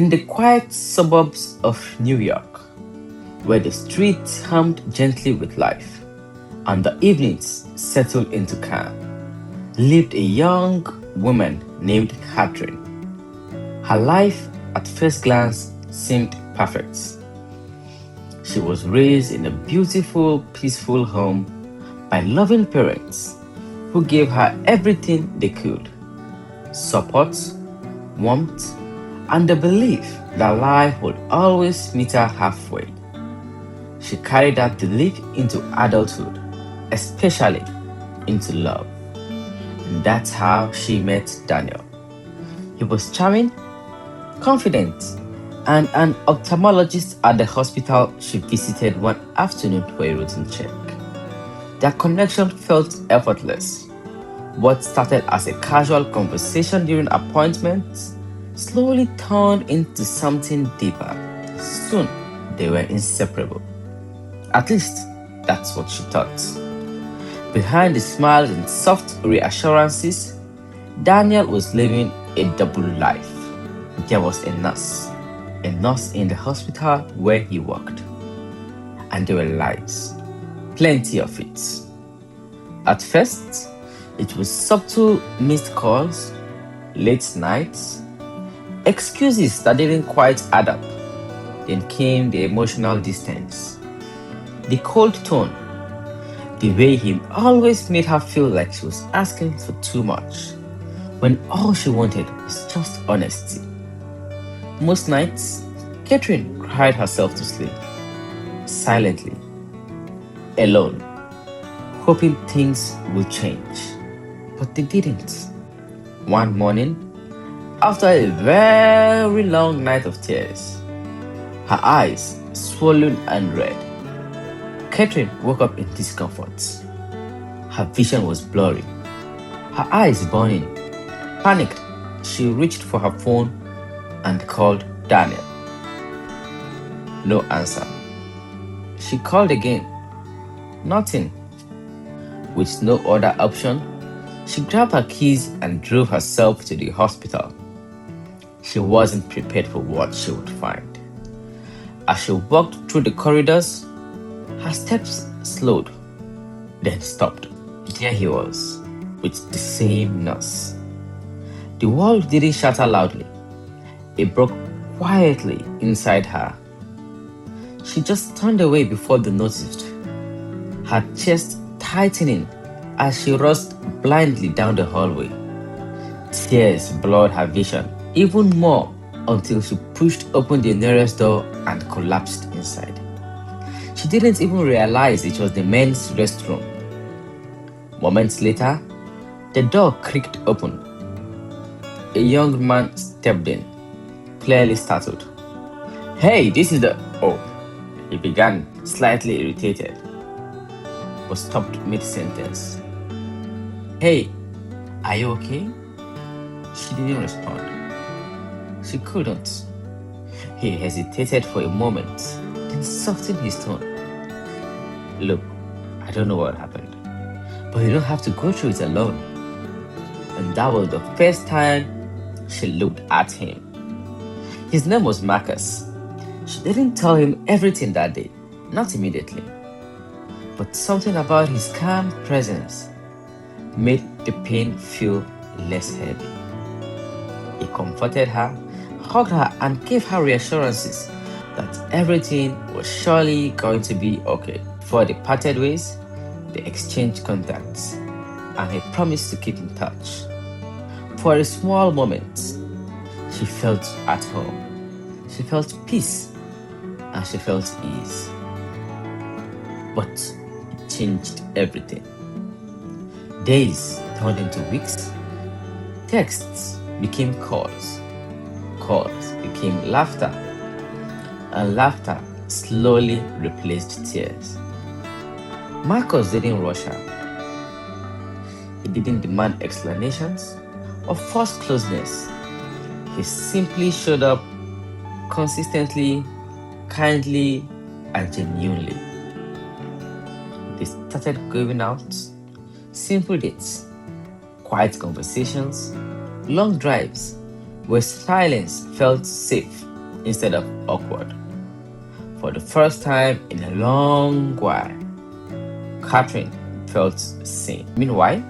In the quiet suburbs of New York, where the streets hummed gently with life and the evenings settled into calm, lived a young woman named Catherine. Her life, at first glance, seemed perfect. She was raised in a beautiful, peaceful home by loving parents who gave her everything they could: support, warmth, and the belief that life would always meet her halfway. She carried that belief into adulthood, especially into love. And that's how she met Daniel. He was charming, confident, and an ophthalmologist at the hospital she visited one afternoon for a routine check. Their connection felt effortless. What started as a casual conversation during appointments slowly turned into something deeper. Soon, they were inseparable. At least, that's what she thought. Behind the smiles and soft reassurances, Daniel was living a double life. There was a nurse in the hospital where he worked, and there were lies, plenty of it. At first, it was subtle missed calls, late nights, excuses that didn't quite add up. Then came the emotional distance, the cold tone, the way he always made her feel like she was asking for too much, when all she wanted was just honesty. Most nights, Catherine cried herself to sleep, silently, alone, hoping things would change. But they didn't. One morning, after a very long night of tears, her eyes swollen and red, Catherine woke up in discomfort. Her vision was blurry, her eyes burning. Panicked, she reached for her phone and called Daniel. No answer. She called again. Nothing. With no other option, she grabbed her keys and drove herself to the hospital. She wasn't prepared for what she would find. As she walked through the corridors, her steps slowed, then stopped. There he was, with the same nurse. The world didn't shatter loudly. It broke quietly inside her. She just turned away before they noticed, her chest tightening as she rushed blindly down the hallway. Tears blurred her vision even more until she pushed open the nearest door and collapsed inside. She didn't even realize it was the men's restroom. Moments later, the door creaked open. A young man stepped in, clearly startled. "Hey, this is the..." "Oh," he began, slightly irritated, but stopped mid-sentence. "Hey, are you okay?" She didn't respond. She couldn't. He hesitated for a moment, then softened his tone. "Look, I don't know what happened, but you don't have to go through it alone." And that was the first time she looked at him. His name was Marcus. She didn't tell him everything that day, not immediately. But something about his calm presence made the pain feel less heavy. He comforted her, hugged her, and gave her reassurances that everything was surely going to be okay. Before they parted ways, they exchanged contacts, and he promised to keep in touch. For a small moment, she felt at home. She felt peace, and she felt ease. But it changed everything. Days turned into weeks. Texts became calls. Calls became laughter. And laughter slowly replaced tears. Marcus didn't rush her. He didn't demand explanations or force closeness. He simply showed up consistently, kindly, and genuinely. They started going out, simple dates, quiet conversations, long drives where silence felt safe instead of awkward. For the first time in a long while, Catherine felt seen. Meanwhile,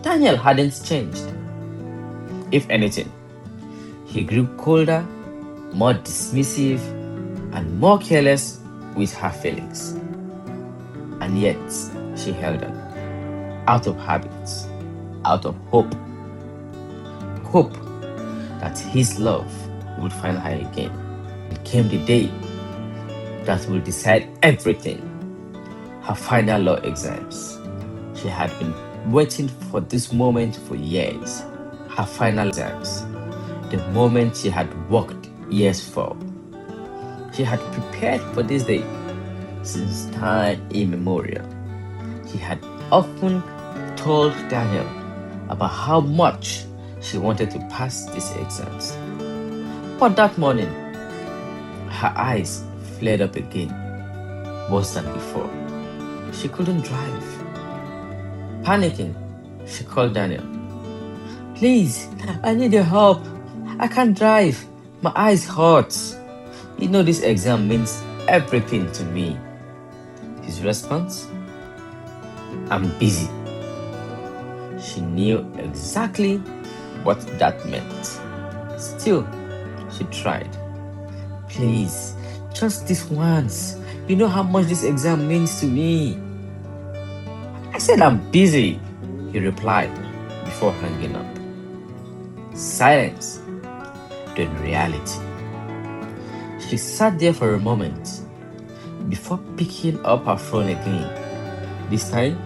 Daniel hadn't changed. If anything, he grew colder, more dismissive, and more careless with her feelings. And yet, she held on, out of habit, out of hope. Hope that his love would find her again. It came the day that will decide everything. Her final law exams. She had been waiting for this moment for years. Her final exams. The moment she had worked years for. She had prepared for this day since time immemorial. She had often told Daniel about how much she wanted to pass these exams. But that morning, her eyes flared up again, worse than before. She couldn't drive. Panicking, she called Daniel. Please, I need your help. I can't drive. My eyes hurt. You know this exam means everything to me. His response? I'm busy. She knew exactly what that meant. Still, she tried. Please, just this once. You know how much this exam means to me. I said I'm busy, he replied before hanging up. Silence, then reality. She sat there for a moment before picking up her phone again. This time,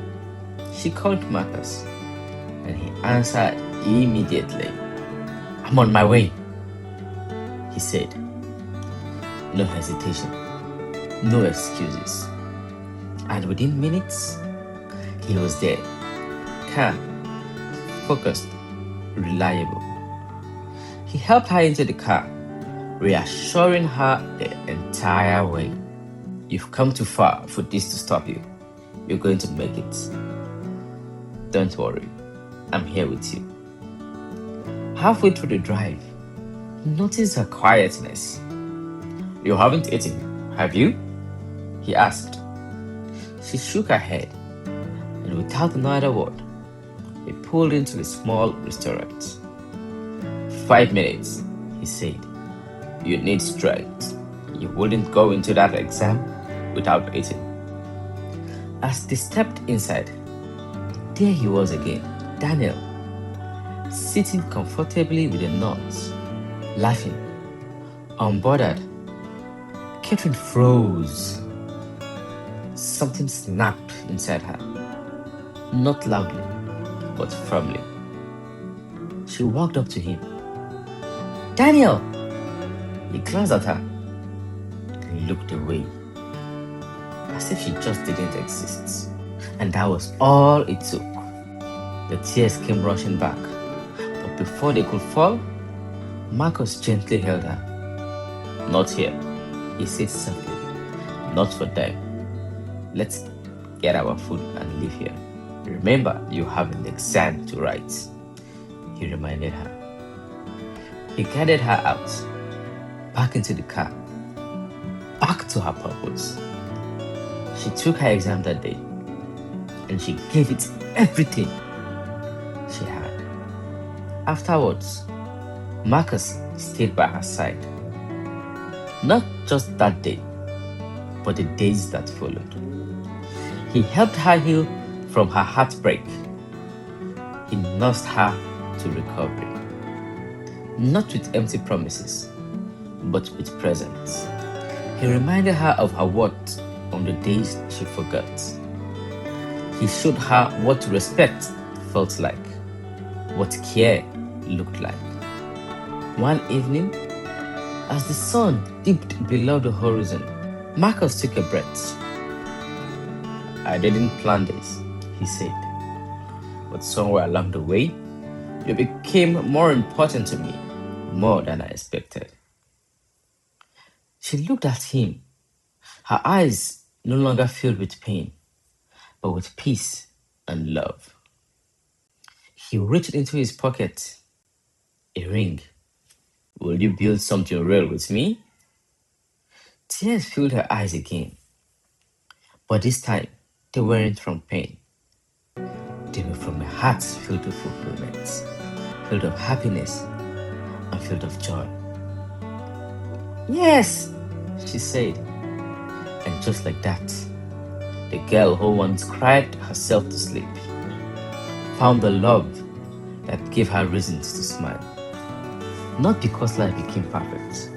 she called Marcus and he answered immediately. I'm on my way, he said. No hesitation, no excuses. And within minutes, he was there, calm, focused, reliable. He helped her into the car, reassuring her the entire way. You've come too far for this to stop you. You're going to make it. Don't worry, I'm here with you. Halfway through the drive, he noticed her quietness. You haven't eaten, have you? He asked. She shook her head, and without another word, they pulled into a small restaurant. 5 minutes, he said. You need strength. You wouldn't go into that exam without eating. As they stepped inside, there he was again, Daniel, sitting comfortably with a nurse, laughing, unbothered. Catherine froze. Something snapped inside her, not loudly, but firmly. She walked up to him. Daniel! He glanced at her and looked away, as if she just didn't exist. And that was all it took. The tears came rushing back, but before they could fall, Marcus gently held her. Not here, he said softly. Not for them. Let's get our food and leave here. Remember, you have an exam to write, he reminded her. He guided her out, back into the car, back to her purpose. She took her exam that day, and she gave it everything she had. Afterwards, Marcus stayed by her side. Not just that day, but the days that followed. He helped her heal from her heartbreak. He nursed her to recovery. Not with empty promises, but with presence. He reminded her of her worth on the days she forgot. He showed her what respect felt like, what care looked like. One evening, as the sun dipped below the horizon, Marcus took a breath. I didn't plan this, he said, but somewhere along the way, you became more important to me, more than I expected. She looked at him, her eyes no longer filled with pain, but with peace and love. He reached into his pocket, a ring, Will you build something real with me? Tears filled her eyes again, but this time they weren't from pain. They were from a heart filled with fulfillment, filled of happiness, and filled of joy. Yes, she said, and just like that, the girl who once cried herself to sleep found the love that gave her reasons to smile. Not because life became perfect,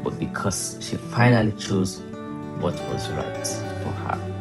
but because she finally chose what was right for her.